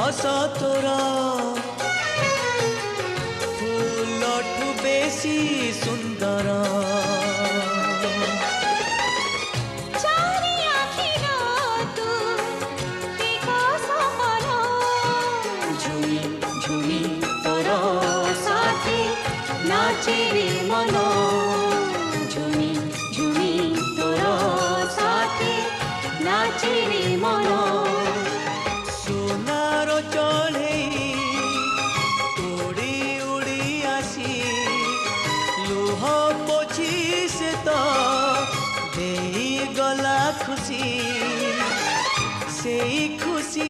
हस तोरा फूलठू बेसी सुंदर झुमी झुमी तोर साथी नाचे रे